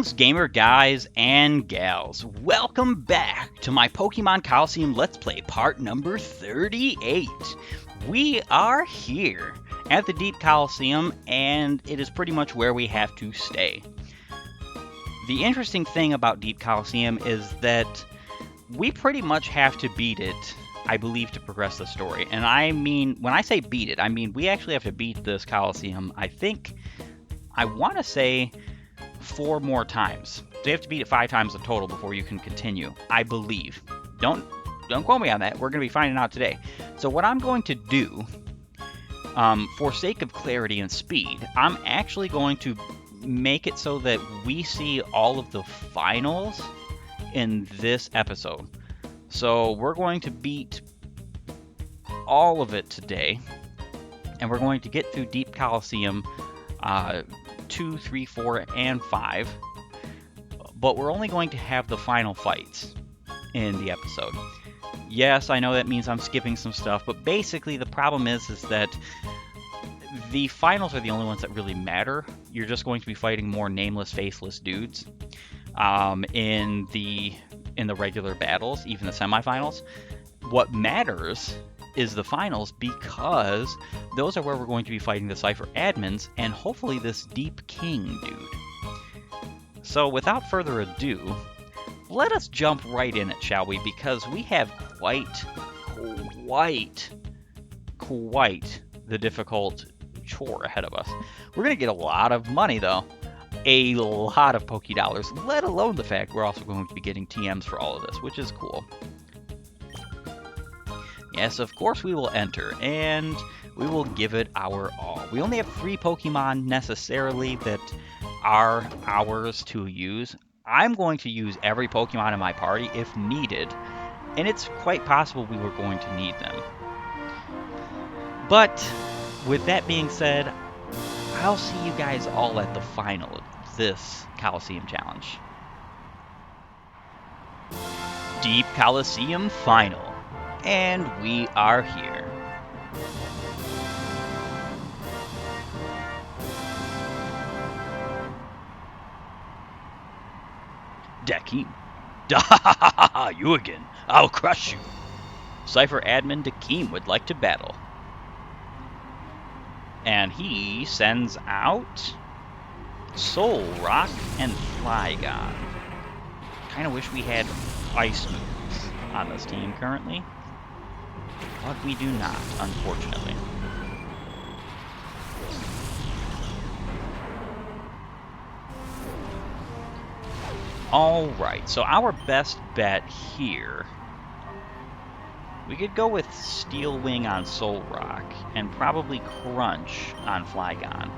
Greetings, gamer guys and gals. Welcome back to my Pokemon Colosseum Let's Play part number 38. We are here at the Deep Colosseum, and it is pretty much where we have to stay. The interesting thing about Deep Colosseum is that we pretty much have to beat it, I believe, to progress the story. And I mean, when I say beat it, I mean we actually have to beat this Colosseum, I want to say 4 more times. So you have to beat it 5 times in total before you can continue, I believe. Don't quote me on that. We're going to be finding out today. So what I'm going to do, for sake of clarity and speed, I'm actually going to make it so that we see all of the finals in this episode. So we're going to beat all of it today, and we're going to get through Deep Colosseum 2, 3, 4, and 5, but we're only going to have the final fights in the episode. Yes, I know that means I'm skipping some stuff, but basically the problem is that the finals are the only ones that really matter. You're just going to be fighting more nameless, faceless dudes in the regular battles, even the semifinals. What matters is the finals, because those are where we're going to be fighting the Cypher admins and hopefully this Deep King dude. So without further ado, let us jump right in it, shall we? Because we have quite the difficult chore ahead of us. We're going to get a lot of money, though. A lot of Poké Dollars, let alone the fact we're also going to be getting TMs for all of this, which is cool. Yes, of course we will enter, and we will give it our all. We only have 3 Pokemon necessarily that are ours to use. I'm going to use every Pokemon in my party if needed, and it's quite possible we were going to need them. But with that being said, I'll see you guys all at the final of this Colosseum Challenge. Deep Colosseum Final. And we are here. Dakeem. Dahahaha, you again. I'll crush you. Cypher admin Dakeem would like to battle. And he sends out Soul Rock and Flygon. Kinda wish we had ice moves on this team currently. But we do not, unfortunately. Alright, so our best bet here, we could go with Steel Wing on Soul Rock and probably Crunch on Flygon.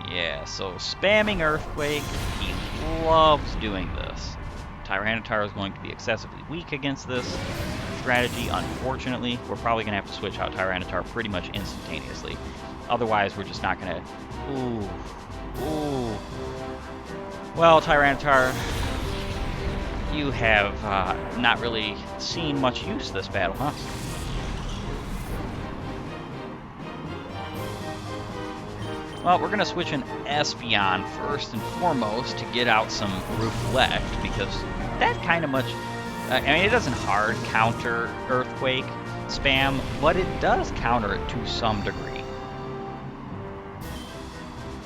Yeah, so spamming Earthquake, he loves doing this. Tyranitar is going to be excessively weak against this strategy, unfortunately. We're probably going to have to switch out Tyranitar pretty much instantaneously. Otherwise, we're just not going to... Ooh. Well, Tyranitar, you have not really seen much use this battle, huh? Well, we're going to switch an Espeon first and foremost to get out some Reflect, because that kind of much... I mean, it doesn't hard counter Earthquake spam, but it does counter it to some degree.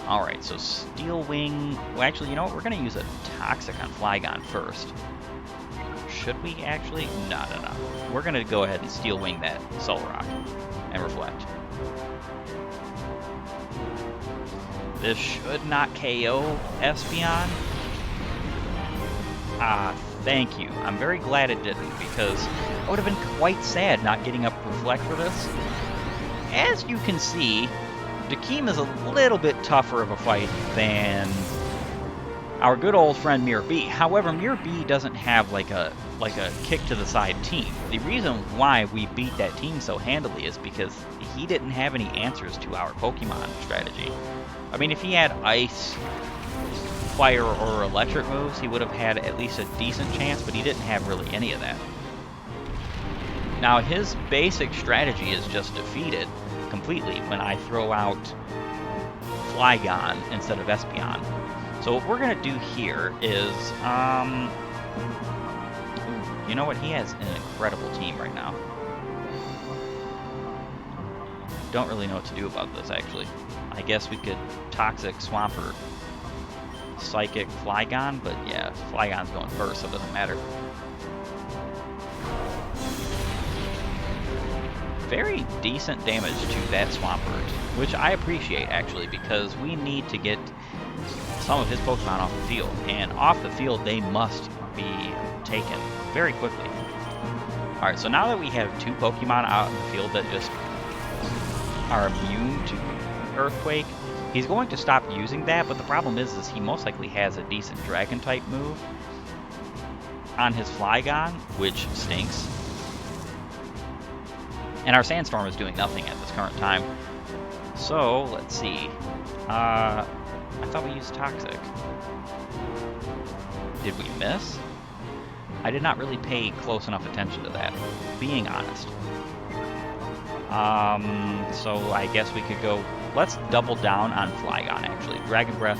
Alright, so Steel Wing... Well, actually, you know what? We're going to use a Toxic on Flygon first. Should we actually? No. We're going to go ahead and Steel Wing that Soul Rock and Reflect. This should not KO Espeon. Thank you. I'm very glad it didn't, because I would have been quite sad not getting up Reflect for this. As you can see, Dakeem is a little bit tougher of a fight than our good old friend Mirror B. However, Mirror B doesn't have like a kick to the side team. The reason why we beat that team so handily is because he didn't have any answers to our Pokemon strategy. I mean, if he had Ice, Fire, or Electric moves, he would have had at least a decent chance, but he didn't have really any of that. Now, his basic strategy is just defeated completely when I throw out Flygon instead of Espeon. So what we're going to do here is, you know what? He has an incredible team right now. Don't really know what to do about this, actually. I guess we could Toxic, Swampert, Psychic, Flygon, but yeah, Flygon's going first, so it doesn't matter. Very decent damage to that Swampert, which I appreciate, actually, because we need to get some of his Pokemon off the field. And off the field, they must be taken very quickly. Alright, so now that we have two Pokemon out in the field that just are immune to Earthquake, he's going to stop using that, but the problem is he most likely has a decent Dragon-type move on his Flygon, which stinks. And our Sandstorm is doing nothing at this current time. So, let's see. I thought we used Toxic. Did we miss? I did not really pay close enough attention to that, being honest. So I guess we could go... Let's double down on Flygon, actually. Dragon Breath.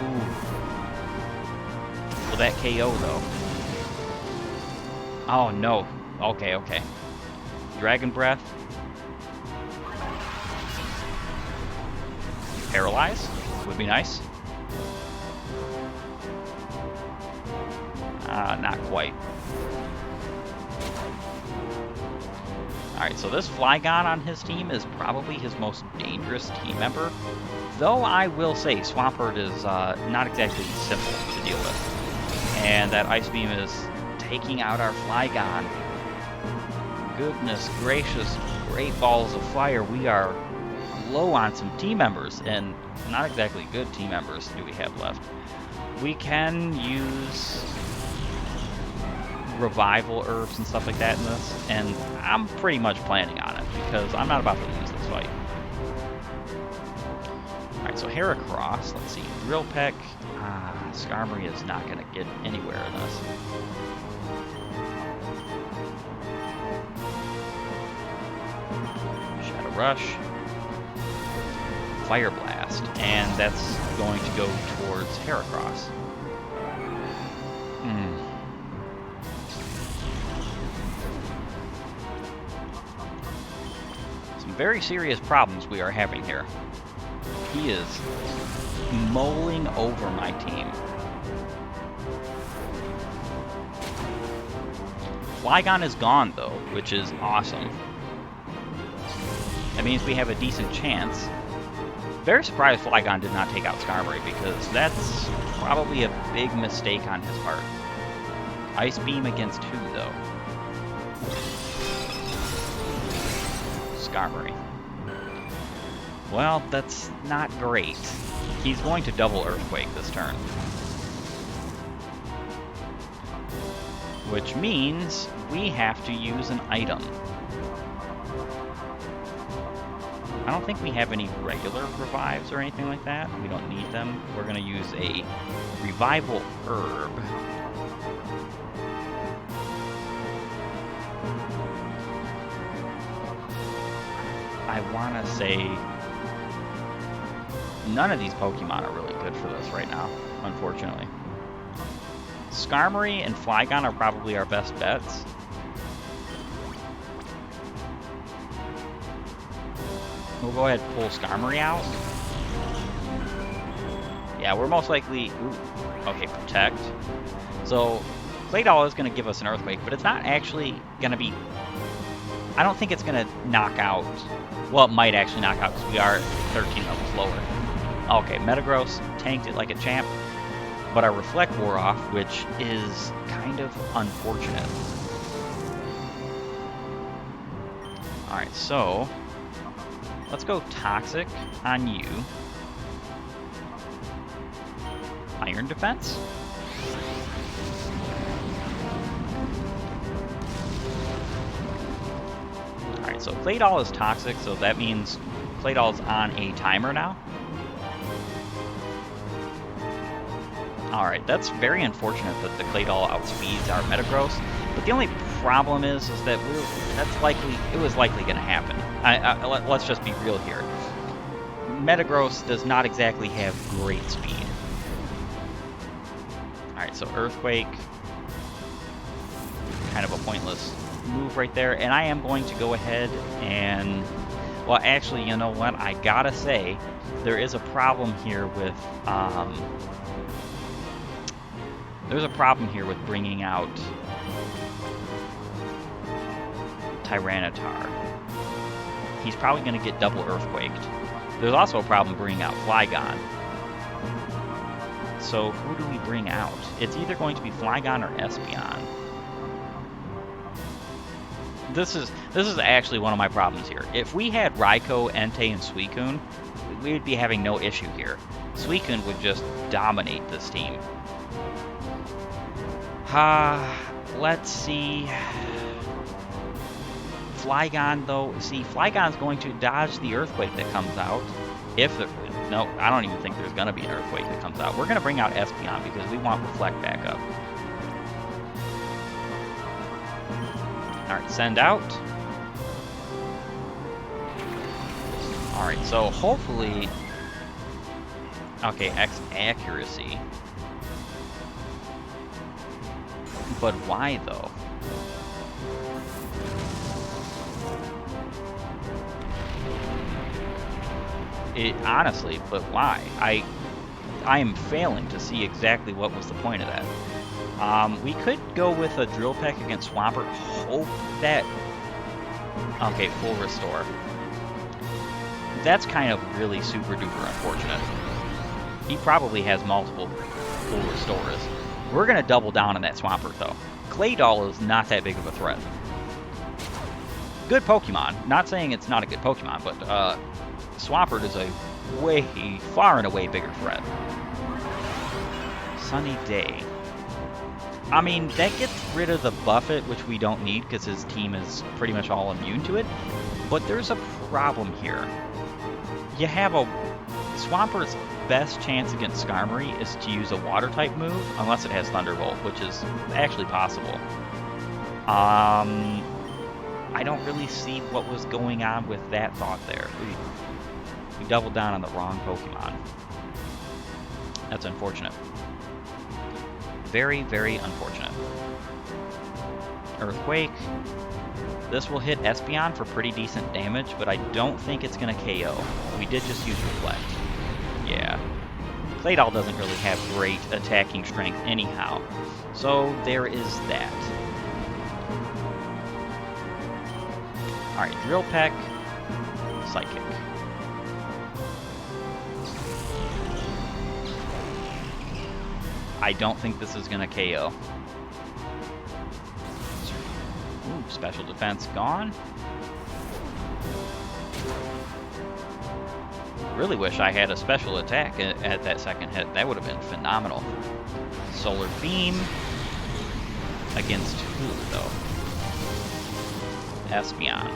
Ooh. Will that KO, though? Oh, no. Okay, okay. Dragon Breath. Paralyze would be nice. Not quite. Alright, so this Flygon on his team is probably his most dangerous team member. Though I will say Swampert is not exactly simple to deal with. And that Ice Beam is taking out our Flygon. Goodness gracious, great balls of fire. We are low on some team members, and not exactly good team members do we have left. We can use revival herbs and stuff like that in this, and I'm pretty much planning on it because I'm not about to lose this fight. Alright, so Heracross, let's see, Drill Peck. Skarmory is not going to get anywhere in this. Shadow Rush. Fire Blast, and that's going to go towards Heracross. Some very serious problems we are having here. He is mulling over my team. Flygon is gone, though, which is awesome. That means we have a decent chance. Very surprised Flygon did not take out Skarmory, because that's probably a big mistake on his part. Ice Beam against who, though? Skarmory. Well, that's not great. He's going to double Earthquake this turn. Which means we have to use an item. I don't think we have any regular revives or anything like that. We don't need them. We're going to use a revival herb. I want to say none of these Pokemon are really good for this right now, unfortunately. Skarmory and Flygon are probably our best bets. We'll go ahead and pull Skarmory out. Yeah, we're most likely... Ooh, okay, Protect. So, Claydol is going to give us an Earthquake, but it's not actually going to be... I don't think it's going to knock out... Well, it might actually knock out, because we are 13 levels lower. Okay, Metagross tanked it like a champ, but our Reflect wore off, which is kind of unfortunate. Alright, so... let's go Toxic on you. Iron Defense. Alright, so Claydol is Toxic, so that means Claydol's on a timer now. Alright, that's very unfortunate that the Claydol outspeeds our Metagross, but the only problem is that it was likely going to happen. Let's just be real here. Metagross does not exactly have great speed. Alright, so Earthquake. Kind of a pointless move right there. And I am going to go ahead and... Well, actually, you know what? I gotta say, there is a problem here with... there's a problem here with bringing out Tyranitar. He's probably going to get double Earthquaked. There's also a problem bringing out Flygon. So who do we bring out? It's either going to be Flygon or Espeon. This is actually one of my problems here. If we had Raikou, Entei, and Suicune, we would be having no issue here. Suicune would just dominate this team. Let's see. Flygon, though, see, Flygon's going to dodge the Earthquake that comes out. No, I don't even think there's going to be an Earthquake that comes out. We're going to bring out Espeon because we want Reflect back up. Alright, send out. Alright, so hopefully... Okay, X accuracy. But why, though? Honestly, but why? I am failing to see exactly what was the point of that. We could go with a Drill Peck against Swampert. Hope that... Okay, full restore. That's kind of really super duper unfortunate. He probably has multiple full restores. We're going to double down on that Swampert, though. Claydol is not that big of a threat. Good Pokemon. Not saying it's not a good Pokemon, but Swampert is a far and away bigger threat. Sunny Day. I mean, that gets rid of the Buffet, which we don't need because his team is pretty much all immune to it. But there's a problem here. You have a... Swampert's best chance against Skarmory is to use a Water-type move, unless it has Thunderbolt, which is actually possible. I don't really see what was going on with that thought there. We doubled down on the wrong Pokemon. That's unfortunate. Very, very unfortunate. Earthquake. This will hit Espeon for pretty decent damage, but I don't think it's going to KO. We did just use Reflect. Yeah. Claydol doesn't really have great attacking strength anyhow. So there is that. Alright, Drill Peck. Psychic. I don't think this is going to KO. Ooh, special defense gone. Really wish I had a special attack at that second hit. That would have been phenomenal. Solar Beam. Against who, though? Espeon.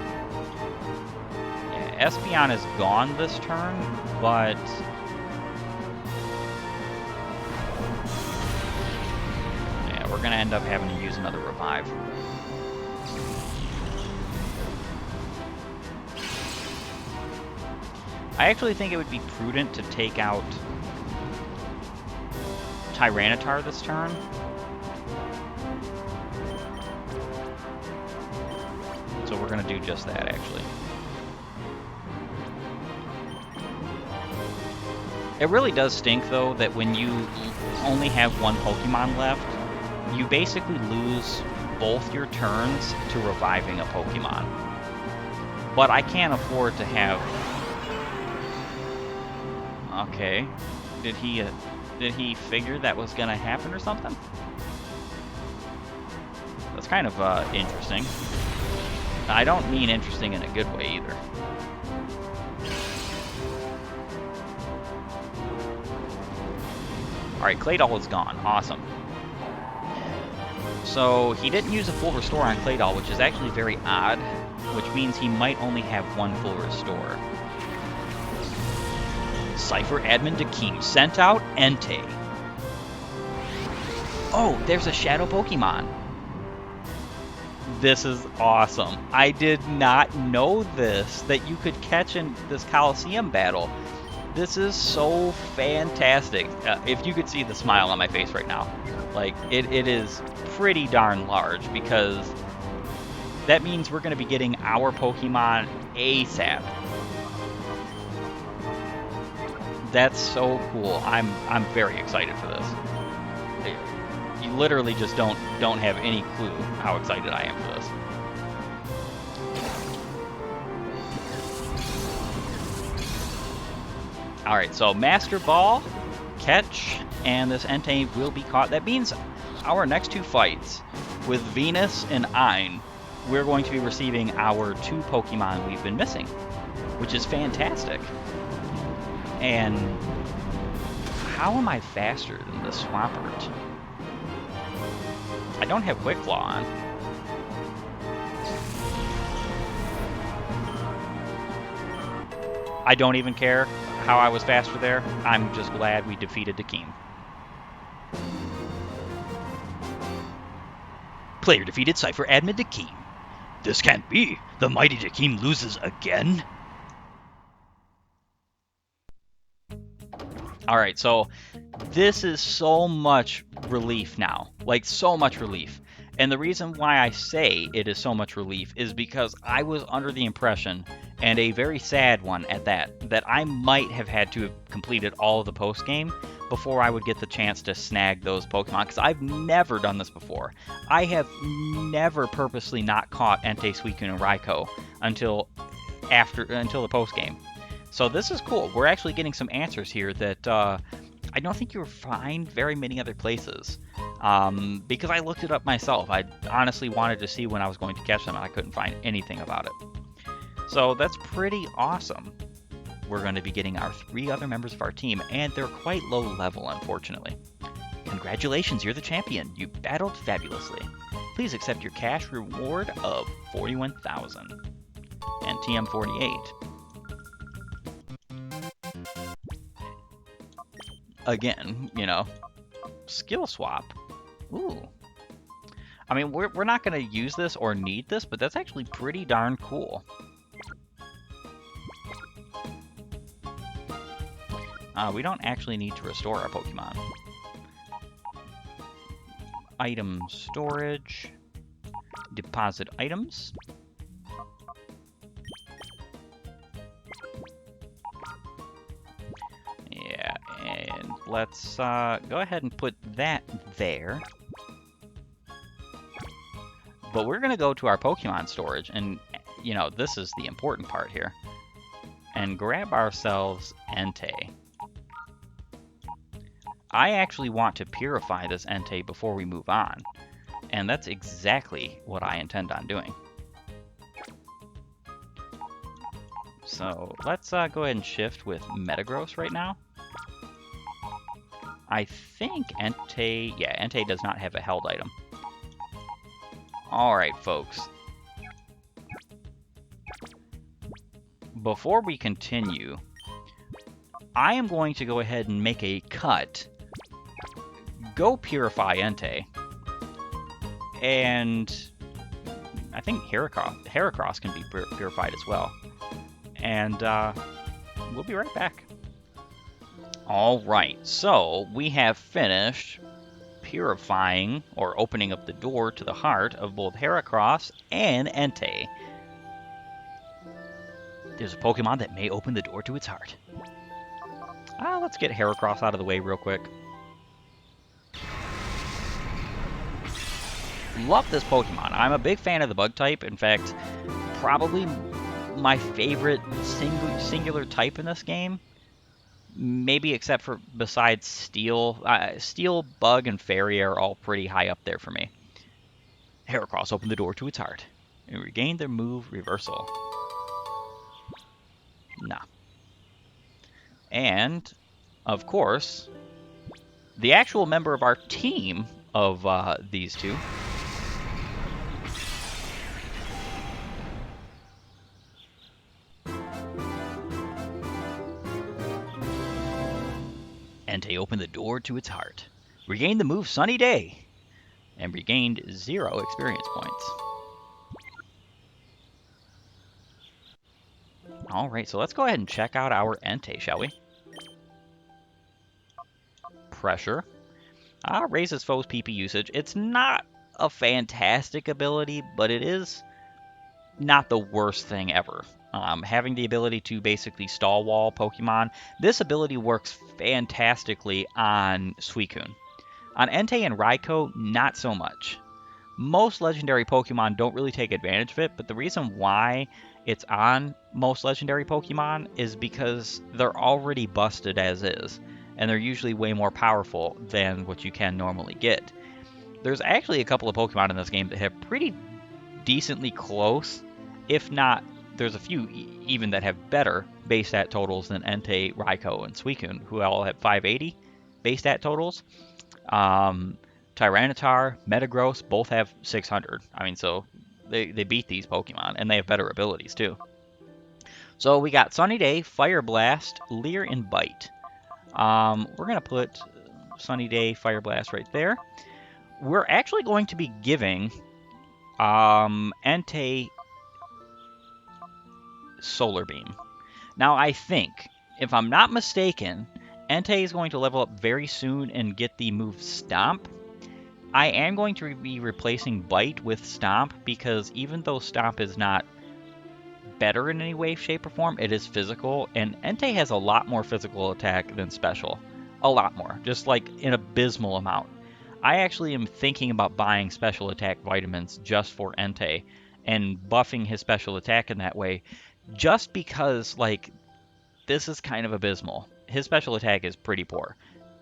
Yeah, Espeon is gone this turn, but... yeah, we're going to end up having to use another Revive. I actually think it would be prudent to take out Tyranitar this turn. So we're going to do just that, actually. It really does stink, though, that when you only have one Pokemon left, you basically lose both your turns to reviving a Pokemon. But I can't afford to have... Okay. Did he figure that was gonna happen or something? That's kind of interesting. I don't mean interesting in a good way either. Alright, Claydol is gone. Awesome. So he didn't use a full restore on Claydol, which is actually very odd, which means he might only have one full restore. Cypher Admin Dakeem sent out Entei. Oh, there's a Shadow Pokemon. This is awesome. I did not know this, that you could catch in this Colosseum battle. This is so fantastic. If you could see the smile on my face right now, like it is pretty darn large, because that means we're going to be getting our Pokemon ASAP. That's so cool. I'm very excited for this. You literally just don't have any clue how excited I am for this. All right, so Master Ball, catch, and this Entei will be caught. That means our next two fights with Venus and Ein, we're going to be receiving our two Pokemon we've been missing, which is fantastic. And how am I faster than the Swampert? I don't have Quick Claw on. I don't even care how I was faster there. I'm just glad we defeated Dakeem. Player defeated Cypher Admin Dakeem. This can't be. The mighty Dakeem loses again? Alright, so this is so much relief now. Like, so much relief. And the reason why I say it is so much relief is because I was under the impression, and a very sad one at that I might have had to have completed all of the post-game before I would get the chance to snag those Pokemon, because I've never done this before. I have never purposely not caught Entei, Suicune, and Raikou until the post-game. So this is cool. We're actually getting some answers here that I don't think you'll find very many other places. Because I looked it up myself. I honestly wanted to see when I was going to catch them, and I couldn't find anything about it. So that's pretty awesome. We're going to be getting our 3 other members of our team, and they're quite low level, unfortunately. Congratulations, you're the champion. You battled fabulously. Please accept your cash reward of 41,000 and TM48. Again, you know, skill swap. Ooh. I mean, we're not going to use this or need this, but that's actually pretty darn cool. We don't actually need to restore our Pokemon. Item storage. Deposit items. Yeah, and let's go ahead and put that there. But we're going to go to our Pokemon storage, and, you know, this is the important part here, and grab ourselves Entei. I actually want to purify this Entei before we move on, and that's exactly what I intend on doing. So let's go ahead and shift with Metagross right now. I think Entei, yeah, Entei does not have a held item. Alright, folks. Before we continue, I am going to go ahead and make a cut. Go purify Entei. And I think Heracross can be purified as well. And we'll be right back. Alright, so we have finished purifying or opening up the door to the heart of both Heracross and Entei. There's a Pokemon that may open the door to its heart. Let's get Heracross out of the way real quick. Love this Pokemon. I'm a big fan of the bug type. In fact, probably my favorite singular type in this game. Maybe except for besides Steel. Steel, Bug, and Fairy are all pretty high up there for me. Heracross opened the door to its heart and regained their move reversal. Nah. And, of course, the actual member of our team of these two. Entei opened the door to its heart, regained the move Sunny Day, and regained 0 experience points. Alright, so let's go ahead and check out our Entei, shall we? Pressure. Raises foes' PP usage. It's not a fantastic ability, but it is not the worst thing ever. Having the ability to basically stall wall Pokemon, this ability works fantastically on Suicune. On Entei and Raikou, not so much. Most legendary Pokemon don't really take advantage of it, but the reason why it's on most legendary Pokemon is because they're already busted as is, and they're usually way more powerful than what you can normally get. There's actually a couple of Pokemon in this game that have pretty decently close, if not, there's a few even that have better base stat totals than Entei, Raikou, and Suicune, who all have 580 base stat totals. Tyranitar, Metagross, both have 600. I mean, so they beat these Pokemon, and they have better abilities, too. So we got Sunny Day, Fire Blast, Leer, and Bite. We're going to put Sunny Day, Fire Blast right there. We're actually going to be giving Entei Solar Beam. Now, I think, if I'm not mistaken, Entei is going to level up very soon and get the move Stomp. I am going to be replacing Bite with Stomp because even though Stomp is not better in any way, shape, or form, it is physical, and Entei has a lot more physical attack than special. A lot more, just like an abysmal amount. I actually am thinking about buying special attack vitamins just for Entei and buffing his special attack in that way, just because, like, this is kind of abysmal. His special attack is pretty poor,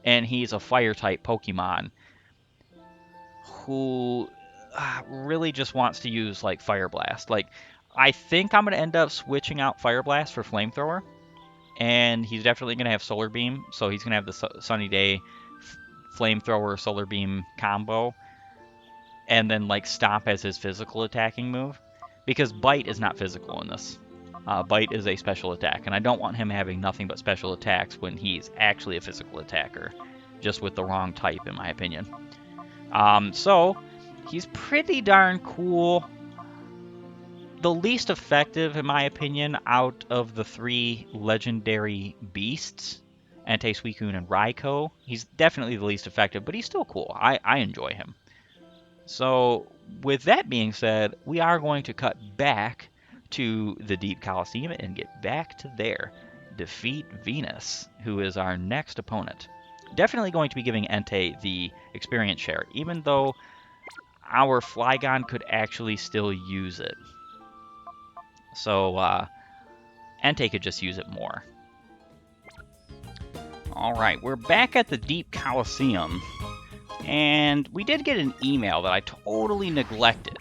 and he's a fire-type Pokemon who really just wants to use, like, Fire Blast. Like, I think I'm going to end up switching out Fire Blast for Flamethrower, and he's definitely going to have Solar Beam, so he's going to have the Sunny Day Flamethrower Solar Beam combo, and then, like, Stomp as his physical attacking move, because Bite is not physical in this. Bite is a special attack, and I don't want him having nothing but special attacks when he's actually a physical attacker, just with the wrong type, in my opinion. So, he's pretty darn cool. The least effective, in my opinion, out of the three legendary beasts, Entei, Suicune, and Raikou. He's definitely the least effective, but he's still cool. I enjoy him. So, with that being said, we are going to cut back to the Deep Colosseum and get back to there. Defeat Venus, who is our next opponent. Definitely going to be giving Entei the experience share, even though our Flygon could actually still use it. So, Entei could just use it more. Alright, we're back at the Deep Colosseum, and we did get an email that I totally neglected.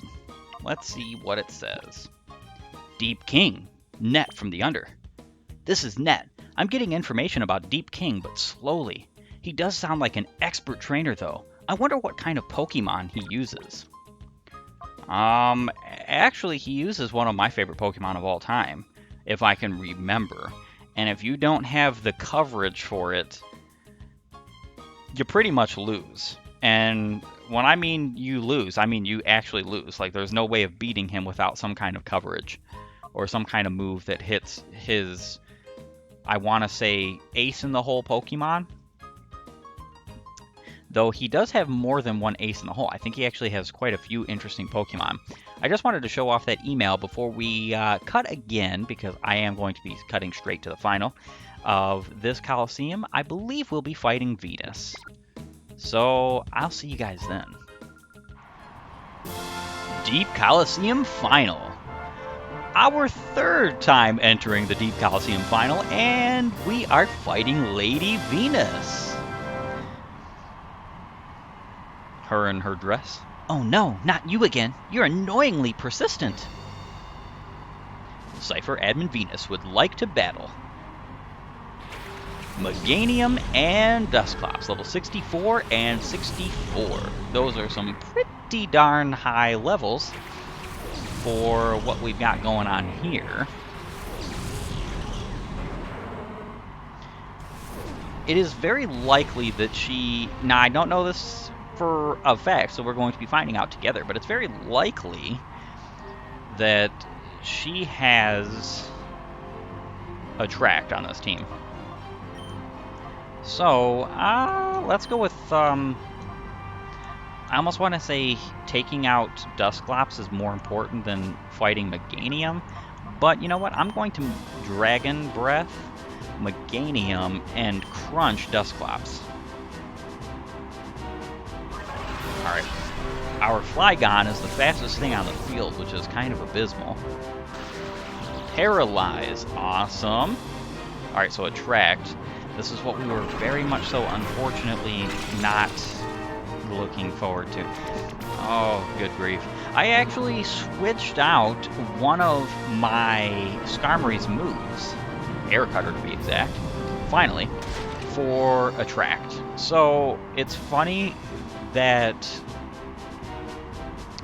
Let's see what it says. Deep King, Net from the Under. This is Net. I'm getting information about Deep King, but slowly. He does sound like an expert trainer, though. I wonder what kind of Pokemon he uses. Actually, he uses one of my favorite Pokemon of all time, if I can remember. And if you don't have the coverage for it, you pretty much lose. And when I mean you lose, I mean you actually lose. Like, there's no way of beating him without some kind of coverage or some kind of move that hits his, I want to say, ace in the hole Pokemon. Though he does have more than one ace in the hole. I think he actually has quite a few interesting Pokemon. I just wanted to show off that email before we cut again, because I am going to be cutting straight to the final of this Colosseum. I believe we'll be fighting Venus. So I'll see you guys then. Deep Colosseum Final. Our third time entering the Deep Colosseum Final, and we are fighting Lady Venus. Her in her dress. Oh no, not you again. You're annoyingly persistent. Cypher Admin Venus would like to battle. Meganium and Dusclops, level 64 and 64. Those are some pretty darn high levels for what we've got going on here. It is very likely that she... Now, I don't know this for a fact, so we're going to be finding out together, but it's very likely that she has Attract on this team. So, let's go with, I almost want to say taking out Dusclops is more important than fighting Meganium. But you know what? I'm going to Dragon Breath, Meganium, and Crunch Dusclops. Alright. Our Flygon is the fastest thing on the field, which is kind of abysmal. Paralyze. Awesome. Alright, so Attract. This is what we were very much so, unfortunately, not looking forward to. Oh, good grief. I actually switched out one of my Skarmory's moves, Air Cutter to be exact, finally, for Attract. So, it's funny that...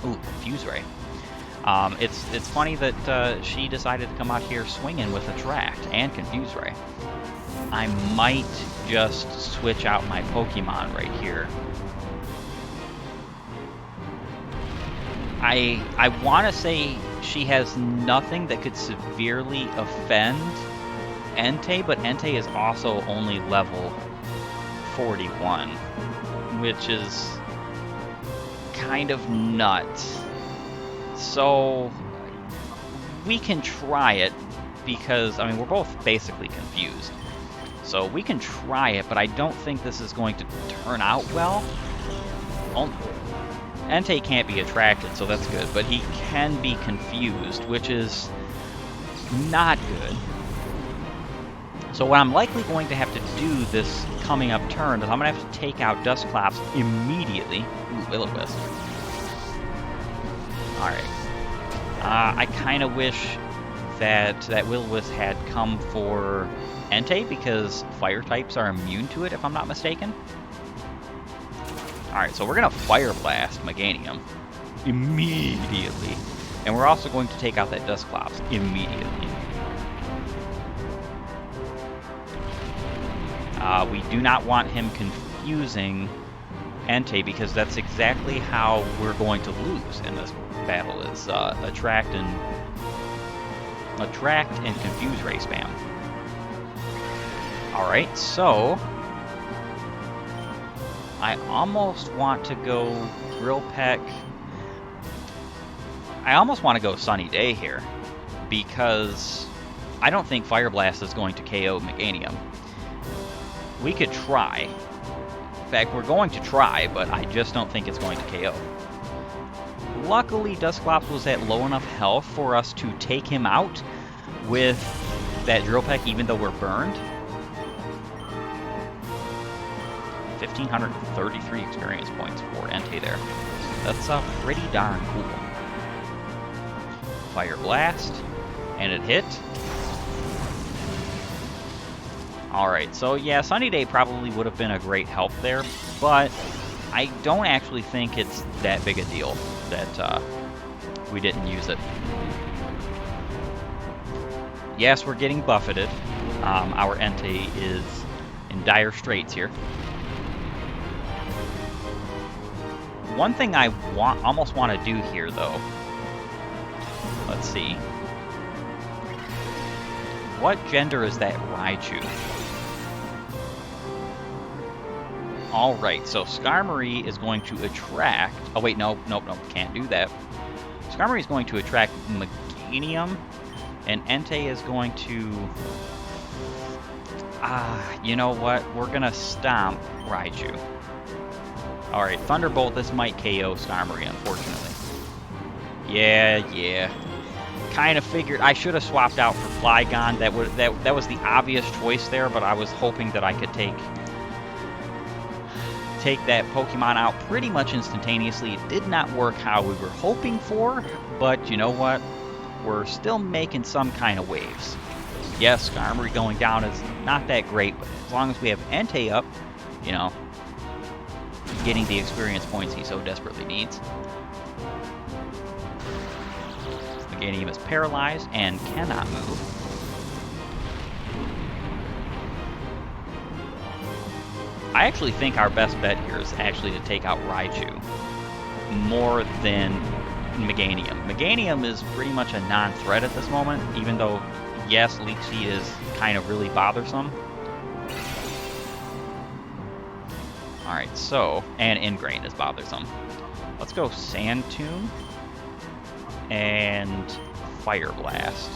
Ooh, Fuse Ray. It's funny that she decided to come out here swinging with Attract and Confuse Ray. I might just switch out my Pokemon right here. I want to say she has nothing that could severely offend Entei, but Entei is also only level 41, which is kind of nuts. So we can try it because, I mean, we're both basically confused. So we can try it, but I don't think this is going to turn out well. Entei can't be attracted, so that's good, but he can be confused, which is not good. So what I'm likely going to have to do this coming up turn is I'm going to have to take out Dusclops immediately. Ooh, Will-O-Wisp. Alright. I kind of wish that Will-O-Wisp had come for Entei, because fire types are immune to it, if I'm not mistaken. Alright, so we're going to Fire Blast Meganium immediately. And we're also going to take out that Dusclops immediately. We do not want him confusing Entei, because that's exactly how we're going to lose in this battle, is Attract and Confuse Ray spam. Alright, so I almost want to go Drill Peck. I almost want to go Sunny Day here, because I don't think Fire Blast is going to KO Meganium. We could try. In fact, we're going to try, but I just don't think it's going to KO. Luckily, Dusclops was at low enough health for us to take him out with that Drill Peck, even though we're burned. 1,533 experience points for Entei there. That's pretty darn cool. Fire Blast, and it hit. Alright, so yeah, Sunny Day probably would have been a great help there, but I don't actually think it's that big a deal that we didn't use it. Yes, we're getting buffeted. Our Entei is in dire straits here. One thing I almost want to do here, though, let's see. What gender is that Raichu? Alright, so Skarmory is going to attract... Oh wait, nope, can't do that. Skarmory is going to attract Meganium, and Entei is going to... you know what? We're gonna stomp Raichu. Alright, Thunderbolt, this might KO Skarmory, unfortunately. Yeah. Kind of figured I should have swapped out for Flygon. That was the obvious choice there, but I was hoping that I could take that Pokemon out pretty much instantaneously. It did not work how we were hoping for, but you know what? We're still making some kind of waves. Yes, Skarmory going down is not that great, but as long as we have Entei up, you know, getting the experience points he so desperately needs. Meganium is paralyzed and cannot move. I actually think our best bet here is actually to take out Raichu more than Meganium. Meganium is pretty much a non-threat at this moment, even though, yes, Leech Seed is kind of really bothersome. Alright, so, and Ingrain is bothersome. Let's go Sand Tomb and Fire Blast.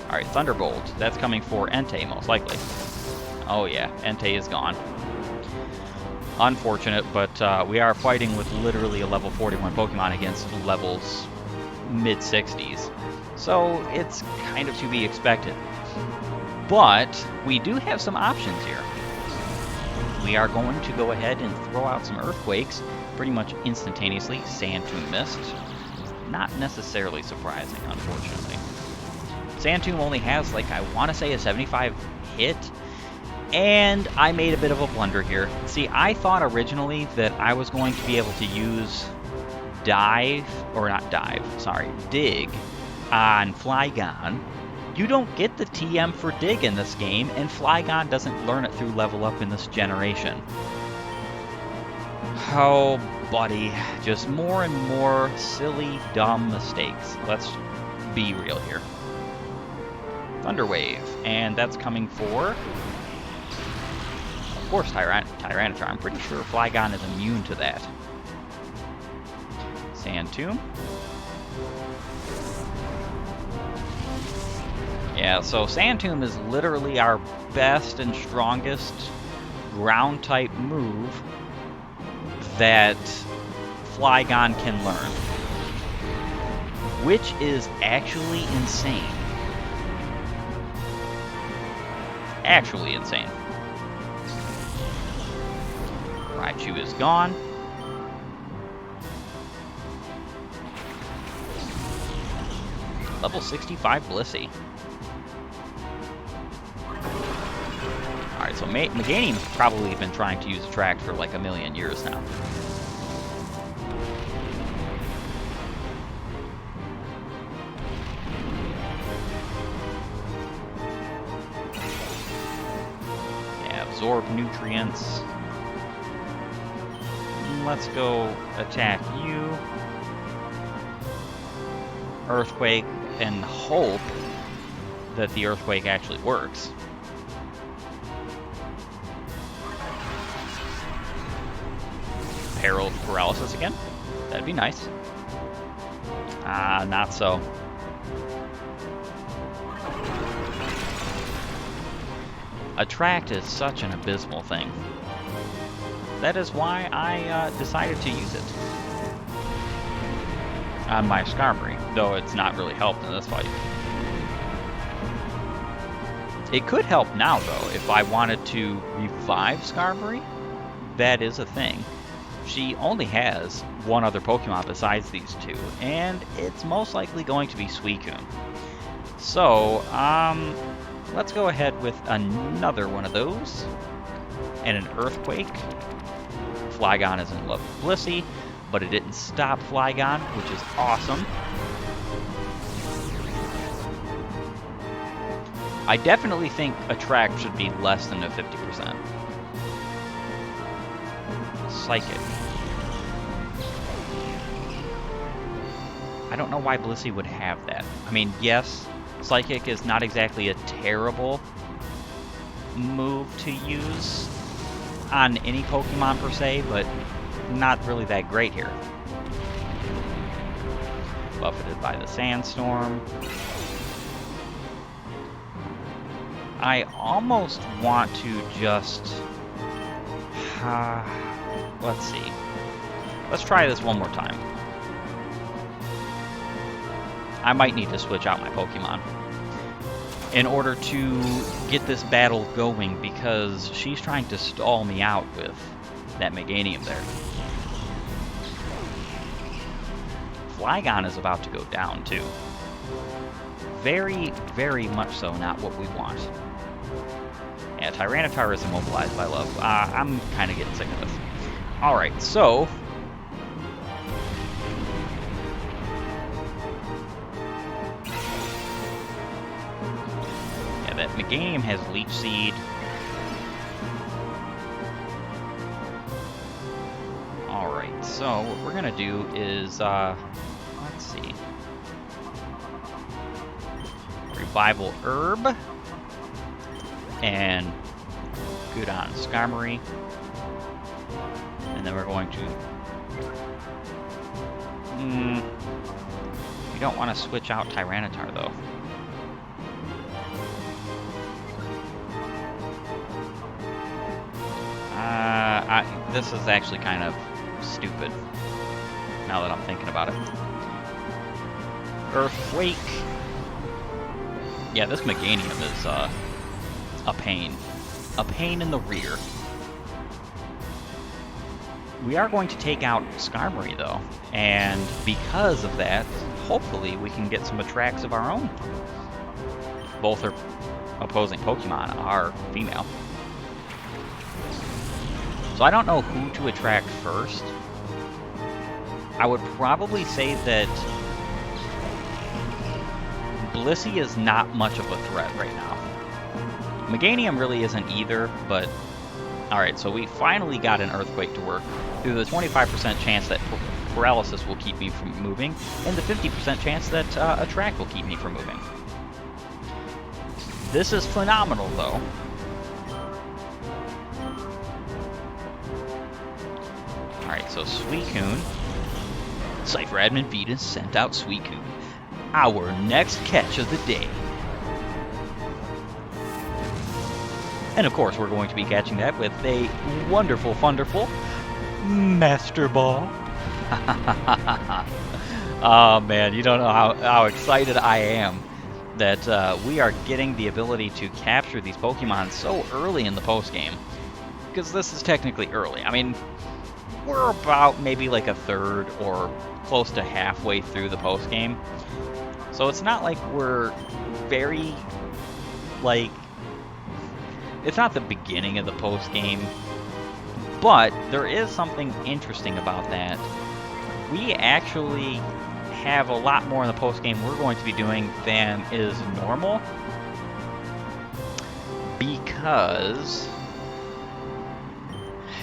Alright, Thunderbolt. That's coming for Entei, most likely. Oh yeah, Entei is gone. Unfortunate, but we are fighting with literally a level 41 Pokemon against levels mid-60s. So it's kind of to be expected. But we do have some options here. We are going to go ahead and throw out some Earthquakes pretty much instantaneously. Sand Tomb missed. Not necessarily surprising, unfortunately. Sand Tomb only has, like, I want to say a 75 hit. And I made a bit of a blunder here. See, I thought originally that I was going to be able to use Dig on Flygon. You don't get the TM for Dig in this game, and Flygon doesn't learn it through level up in this generation. Oh, buddy. Just more and more silly, dumb mistakes. Let's be real here. Thunder Wave, and that's coming for... Of course, Tyranitar. I'm pretty sure Flygon is immune to that. Sand Tomb. Yeah, so Sand Tomb is literally our best and strongest ground-type move that Flygon can learn. Which is actually insane. Actually insane. Raichu is gone. Level 65 Blissey. Alright, so Meganium's probably been trying to use Attract for like a million years now. Yeah, absorb nutrients. Let's go attack you. Earthquake, and hope that the Earthquake actually works. Paralysis again? That'd be nice. Not so. Attract is such an abysmal thing. That is why I decided to use it on my Skarmory, though it's not really helped in this fight. It could help now, though, if I wanted to revive Skarmory. That is a thing. She only has one other Pokemon besides these two, and it's most likely going to be Suicune. So, let's go ahead with another one of those, and an Earthquake. Flygon is in love with Blissey, but it didn't stop Flygon, which is awesome. I definitely think Attract should be less than a 50%. Psychic. I don't know why Blissey would have that. I mean, yes, Psychic is not exactly a terrible move to use on any Pokemon per se, but not really that great here. Buffeted by the Sandstorm. I almost want to just... let's see. Let's try this one more time. I might need to switch out my Pokemon in order to get this battle going, because she's trying to stall me out with that Meganium there. Flygon is about to go down, too. Very, very much so not what we want. Yeah, Tyranitar is immobilized by love. I'm kind of getting sick of this. Alright, so... yeah, that Meganium has Leech Seed. Alright, so what we're gonna do is, let's see. Revival Herb. And good on Skarmory. And then we're going to... We don't want to switch out Tyranitar, though. This is actually kind of stupid, now that I'm thinking about it. Earthquake. Yeah, this Meganium is a pain. A pain in the rear. We are going to take out Skarmory, though, and because of that, hopefully we can get some attracts of our own. Both our opposing Pokemon are female. So I don't know who to attract first. I would probably say that Blissey is not much of a threat right now. Meganium really isn't either, but... Alright, so we finally got an Earthquake to work through the 25% chance that Paralysis will keep me from moving, and the 50% chance that Attract will keep me from moving. This is phenomenal, though. Alright, so Suicune. Cypher Admin Venus sent out Suicune. Our next catch of the day. And of course, we're going to be catching that with a wonderful, wonderful Master Ball. Oh man, you don't know how excited I am that we are getting the ability to capture these Pokemon so early in the post-game. Because this is technically early. I mean, we're about maybe like a third or close to halfway through the post-game. So it's not like we're very, like... It's not the beginning of the post-game, but there is something interesting about that. We actually have a lot more in the post-game we're going to be doing than is normal, because,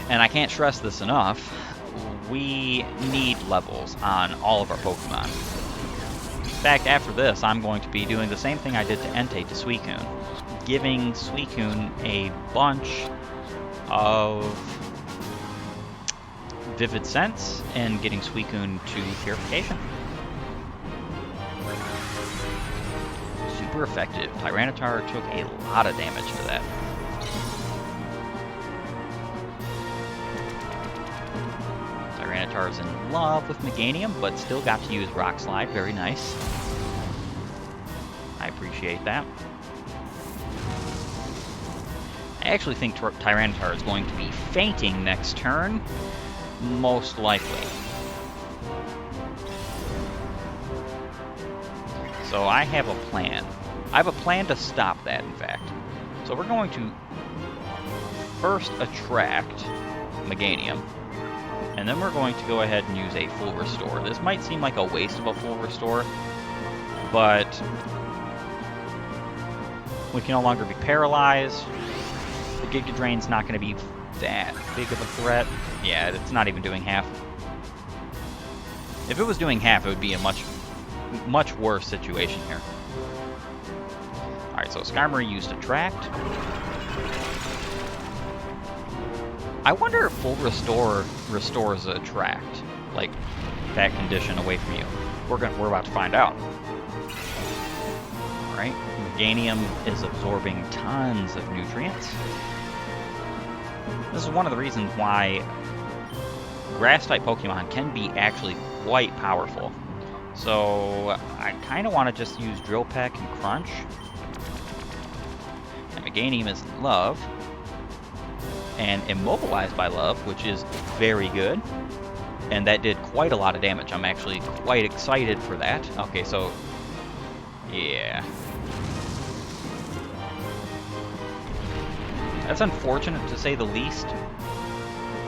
and I can't stress this enough, we need levels on all of our Pokemon. In fact, after this, I'm going to be doing the same thing I did to Entei to Suicune, giving Suicune a bunch of Vivid Sense and getting Suicune to Purification. Super effective. Tyranitar took a lot of damage to that. Tyranitar is in love with Meganium, but still got to use Rock Slide. Very nice. I appreciate that. I actually think Tyranitar is going to be fainting next turn, most likely. So I have a plan. I have a plan to stop that, in fact. So we're going to first attract Meganium, and then we're going to go ahead and use a full restore. This might seem like a waste of a full restore, but we can no longer be paralyzed. The Giga Drain's not going to be that big of a threat. Yeah, it's not even doing half. If it was doing half, it would be a much worse situation here. Alright, so Skarmory used Attract. I wonder if Full Restore restores Attract, like that condition away from you. We're about to find out. Alright, Meganium is absorbing tons of nutrients. This is one of the reasons why Grass-type Pokemon can be actually quite powerful. So I kind of want to just use Drill Peck and Crunch. And Meganium is in love. And Immobilized by love, which is very good. And that did quite a lot of damage. I'm actually quite excited for that. Okay, so... yeah. That's unfortunate to say the least,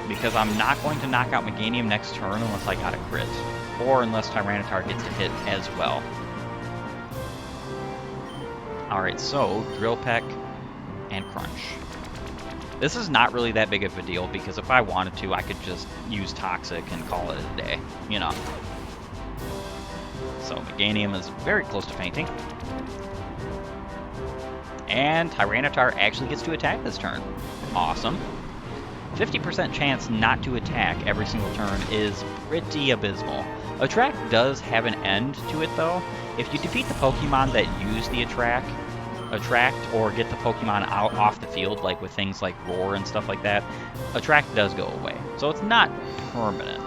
because I'm not going to knock out Meganium next turn unless I got a crit, or unless Tyranitar gets a hit as well. Alright, so Drill Peck and Crunch. This is not really that big of a deal, because if I wanted to, I could just use Toxic and call it a day, you know. So Meganium is very close to fainting. And Tyranitar actually gets to attack this turn. Awesome. 50% chance not to attack every single turn is pretty abysmal. Attract does have an end to it though. If you defeat the Pokemon that use the attract, or get the Pokemon out off the field, like with things like Roar and stuff like that, attract does go away. So it's not permanent.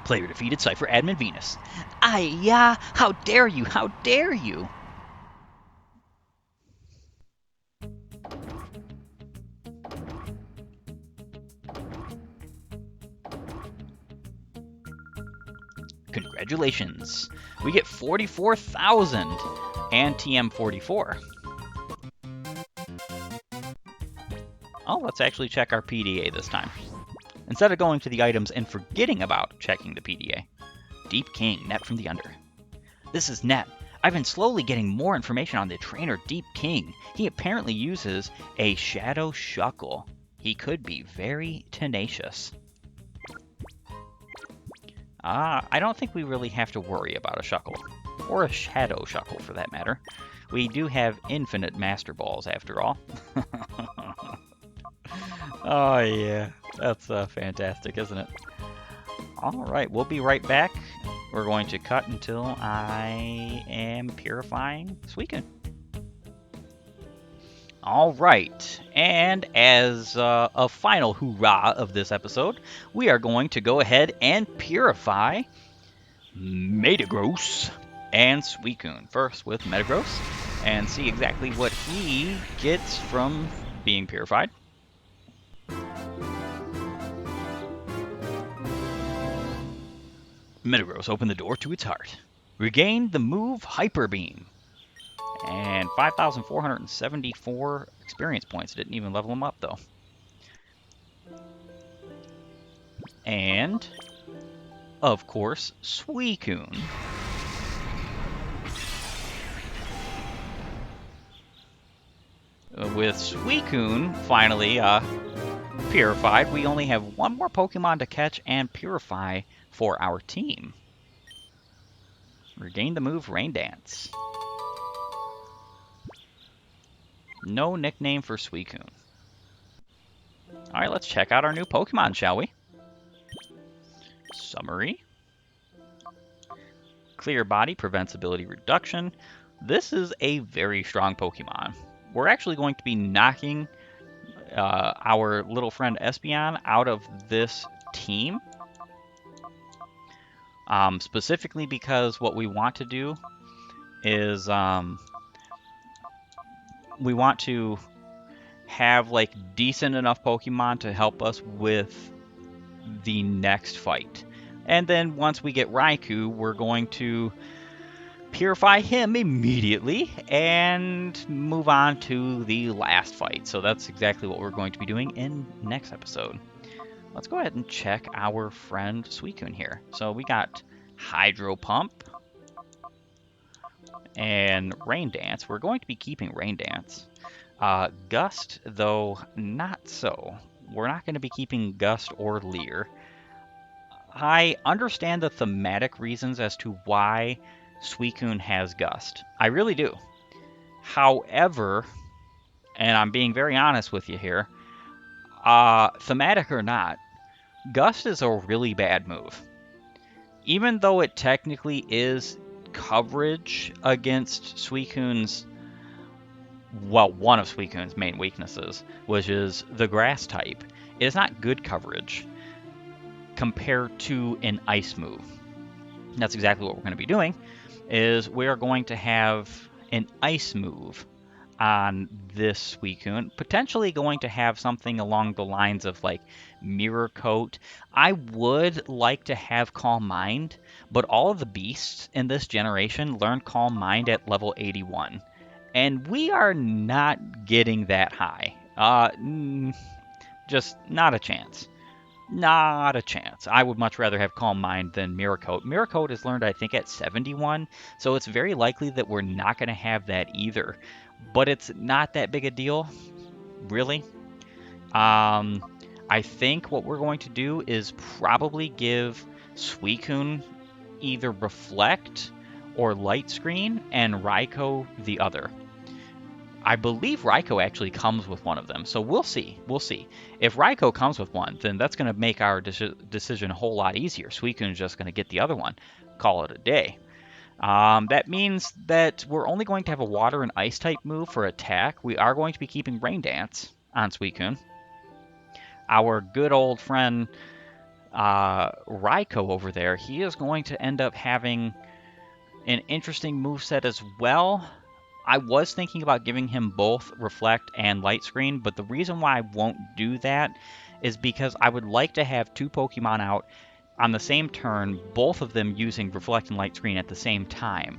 Player defeated Cypher Admin Venus. Ay-ya! How dare you! How dare you! Congratulations! We get 44,000 and TM44. Oh, let's actually check our PDA this time, instead of going to the items and forgetting about checking the PDA. Deep King, Net from the Under. This is Net. I've been slowly getting more information on the trainer Deep King. He apparently uses a Shadow Shuckle. He could be very tenacious. I don't think we really have to worry about a Shuckle, or a Shadow Shuckle for that matter. We do have infinite Master Balls after all. Oh yeah, that's fantastic, isn't it? Alright, we'll be right back. We're going to cut until I am purifying Suicune. Alright, and as a final hoorah of this episode, we are going to go ahead and purify Metagross and Suicune. First with Metagross, and see exactly what he gets from being purified. Metagross opened the door to its heart. Regained the move Hyper Beam. And 5,474 experience points. Didn't even level him up, though. And, of course, Suicune. With Suicune finally purified, we only have one more Pokemon to catch and purify for our team. Regain the move Rain Dance. No nickname for Suicune. Alright, let's check out our new Pokemon, shall we? Summary. Clear Body prevents ability reduction. This is a very strong Pokemon. We're actually going to be knocking our little friend Espeon out of this team. Specifically because what we want to do is we want to have like decent enough Pokemon to help us with the next fight. And then once we get Raikou, we're going to purify him immediately and move on to the last fight. So that's exactly what we're going to be doing in next episode. Let's go ahead and check our friend Suicune here. So we got Hydro Pump and Rain Dance. We're going to be keeping Rain Dance. Gust, though, not so. We're not going to be keeping Gust or Leer. I understand the thematic reasons as to why Suicune has Gust. I really do. However, and I'm being very honest with you here, thematic or not, Gust is a really bad move. Even though it technically is coverage against Suicune's, well, one of Suicune's main weaknesses, which is the grass type, it is not good coverage compared to an ice move. That's exactly what we're going to be doing, is we are going to have an ice move on this Suicune, potentially going to have something along the lines of like Mirror Coat. I would like to have Calm Mind, but all of the beasts in this generation learn Calm Mind at level 81, and we are not getting that high. Just not a chance. Not a chance. I would much rather have Calm Mind than Mirror Coat. Mirror Coat is learned, I think, at 71, so it's very likely that we're not going to have that either. But it's not that big a deal, really. I think what we're going to do is probably give Suicune either Reflect or light screen, and Raikou the other. I believe Raikou actually comes with one of them, so we'll see. We'll see. If Raikou comes with one, then that's going to make our decision a whole lot easier. Suicune's just going to get the other one. Call it a day. That means that we're only going to have a water and ice type move for attack. We are going to be keeping Rain Dance on Suicune. Our good old friend Raikou over there, he is going to end up having an interesting moveset as well. I was thinking about giving him both Reflect and Light Screen, but the reason why I won't do that is because I would like to have two Pokemon out on the same turn, both of them using Reflect and Light Screen at the same time.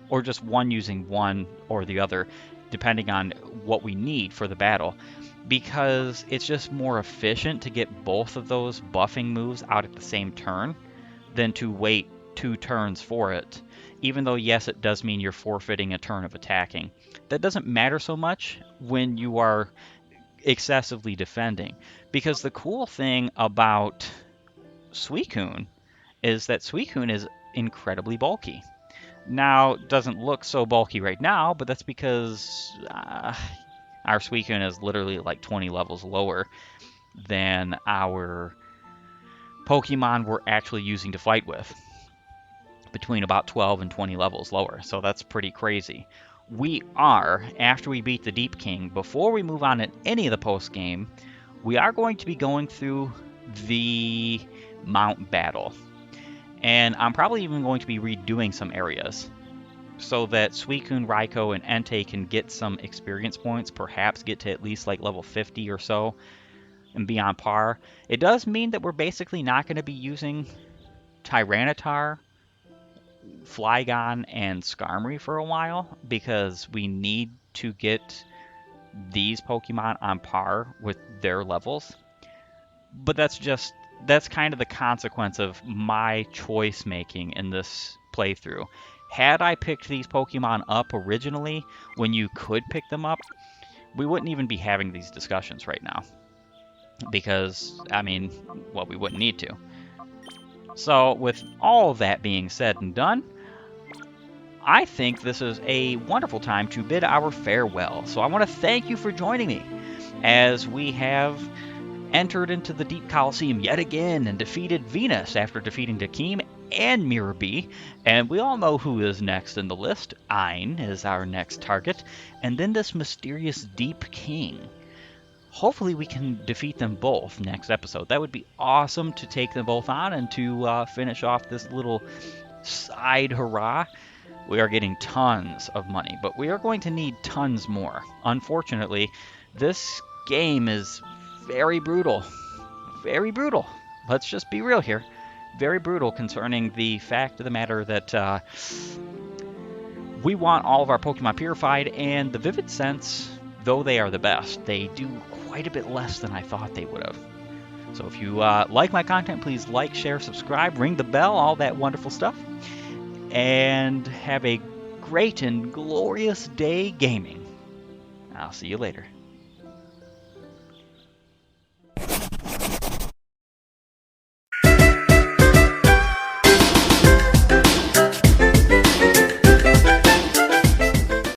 Or just one using one or the other, depending on what we need for the battle. Because it's just more efficient to get both of those buffing moves out at the same turn than to wait 2 turns for it. Even though, yes, it does mean you're forfeiting a turn of attacking. That doesn't matter so much when you are excessively defending. Because the cool thing about Suicune is that Suicune is incredibly bulky. Now, it doesn't look so bulky right now, but that's because our Suicune is literally like 20 levels lower than our Pokemon we're actually using to fight with. Between about 12 and 20 levels lower, so that's pretty crazy. We are, after we beat the Deep King, before we move on in any of the post-game, we are going to be going through the Mount Battle. And I'm probably even going to be redoing some areas so that Suicune, Raikou, and Entei can get some experience points, perhaps get to at least like level 50 or so and be on par. It does mean that we're basically not going to be using Tyranitar, Flygon, and Skarmory for a while because we need to get these Pokemon on par with their levels. But that's kind of the consequence of my choice making in this playthrough. Had I picked these Pokemon up originally when you could pick them up, we wouldn't even be having these discussions right now. Because, I mean, well, we wouldn't need to. So, with all of that being said and done, I think this is a wonderful time to bid our farewell. So I want to thank you for joining me as we have entered into the Deep Colosseum yet again and defeated Venus after defeating Dakeem and Mirror B. And we all know who is next in the list. Ein is our next target. And then this mysterious Deep King. Hopefully we can defeat them both next episode. That would be awesome to take them both on and to finish off this little side hurrah. We are getting tons of money, but we are going to need tons more. Unfortunately, this game is very brutal. Very brutal. Let's just be real here. Very brutal concerning the fact of the matter that we want all of our Pokemon purified, and the Vivid Sense, though they are the best, they do quite a bit less than I thought they would have. So if you like my content, please like, share, subscribe, ring the bell, all that wonderful stuff. And have a great and glorious day gaming. I'll see you later.